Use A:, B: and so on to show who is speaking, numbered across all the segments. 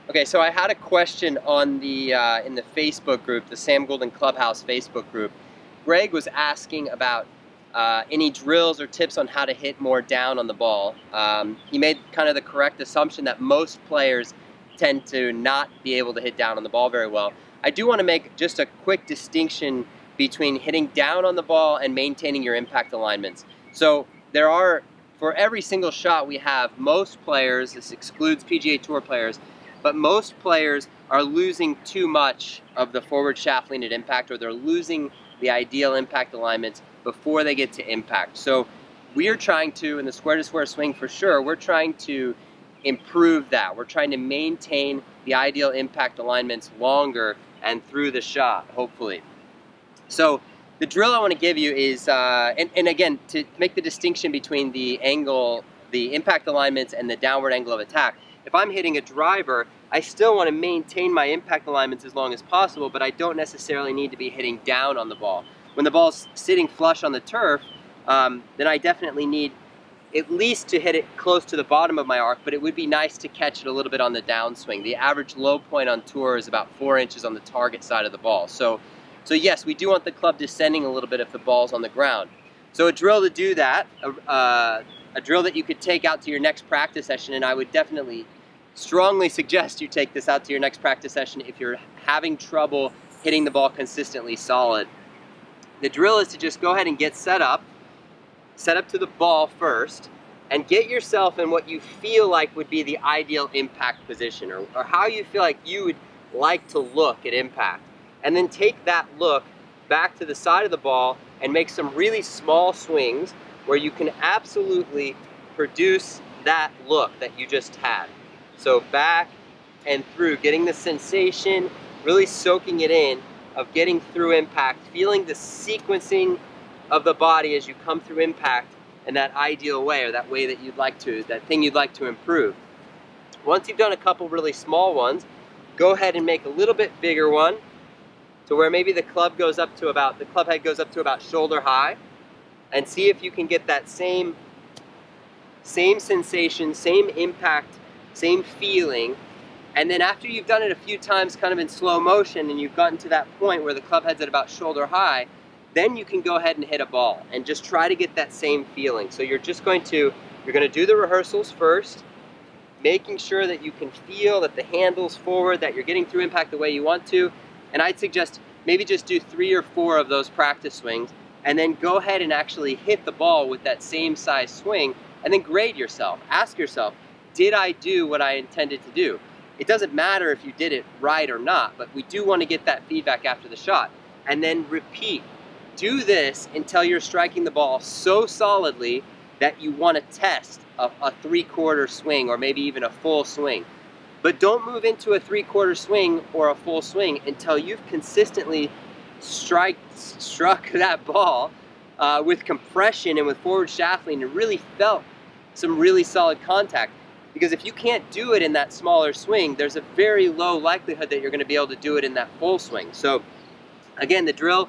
A: Okay, so I had a question on the in the Facebook group, the Sam Goulden Clubhouse Facebook group. Greg was asking about any drills or tips on how to hit more down on the ball. He made kind of the correct assumption that most players tend to not be able to hit down on the ball very well. I do want to make just a quick distinction between hitting down on the ball and maintaining your impact alignments. So there are, for every single shot we have, most players, this excludes PGA Tour players, but most players are losing too much of the forward shaft lean at impact, or they're losing the ideal impact alignments before they get to impact. So we're trying to, in the square-to-square swing for sure, we're trying to improve that. We're trying to maintain the ideal impact alignments longer and through the shot, hopefully. So the drill I want to give you is, and again, to make the distinction between the angle, the impact alignments and the downward angle of attack. If I'm hitting a driver, I still want to maintain my impact alignments as long as possible, but I don't necessarily need to be hitting down on the ball. When the ball's sitting flush on the turf, then I definitely need at least to hit it close to the bottom of my arc, but it would be nice to catch it a little bit on the downswing. The average low point on tour is about 4 inches on the target side of the ball. So yes, we do want the club descending a little bit if the ball's on the ground. So a drill to do that, a drill that you could take out to your next practice session, and I would definitely strongly suggest you take this out to your next practice session if you're having trouble hitting the ball consistently solid. The drill is to just go ahead and get set up to the ball first, and get yourself in what you feel like would be the ideal impact position, or how you feel like you would like to look at impact. And then take that look back to the side of the ball and make some really small swings where you can absolutely produce that look that you just had. So back and through, getting the sensation, really soaking it in, of getting through impact, feeling the sequencing of the body as you come through impact in that ideal way, or that way that you'd like to, that thing you'd like to improve. Once you've done a couple really small ones, go ahead and make a little bit bigger one, to where maybe the club head goes up to about shoulder high, and see if you can get that same sensation, same impact, same feeling. And then after you've done it a few times kind of in slow motion and you've gotten to that point where the club head's at about shoulder high, then you can go ahead and hit a ball and just try to get that same feeling. So you're going to do the rehearsals first, making sure that you can feel that the handle's forward, that you're getting through impact the way you want to. And I'd suggest maybe just do 3 or 4 of those practice swings, and then go ahead and actually hit the ball with that same size swing, and then grade yourself. Ask yourself, did I do what I intended to do? It doesn't matter if you did it right or not, but we do want to get that feedback after the shot. And then repeat. Do this until you're striking the ball so solidly that you want to test a 3/4 swing, or maybe even a full swing. But don't move into a 3/4 swing or a full swing until you've consistently struck that ball with compression and with forward shaft lean and really felt some really solid contact. Because if you can't do it in that smaller swing, there's a very low likelihood that you're going to be able to do it in that full swing. So again, the drill,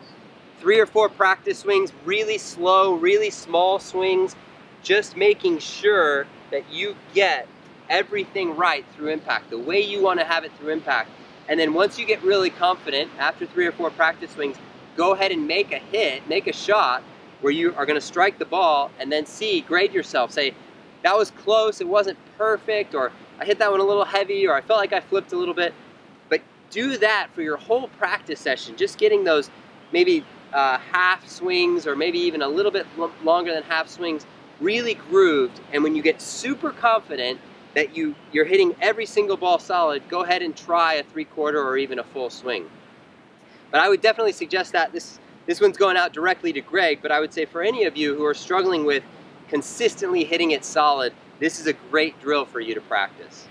A: 3 or 4 practice swings, really slow, really small swings, just making sure that you get everything right through impact, the way you want to have it through impact. And then once you get really confident, after 3 or 4 practice swings, go ahead and make a hit, make a shot where you are going to strike the ball, and then grade yourself. Say, that was close, it wasn't perfect, or I hit that one a little heavy, or I felt like I flipped a little bit. But do that for your whole practice session, just getting those maybe half swings, or maybe even a little bit longer than half swings, really grooved. And when you get super confident that you're hitting every single ball solid, go ahead and try a 3/4 or even a full swing. But I would definitely suggest that this one's going out directly to Greg, but I would say for any of you who are struggling with consistently hitting it solid, this is a great drill for you to practice.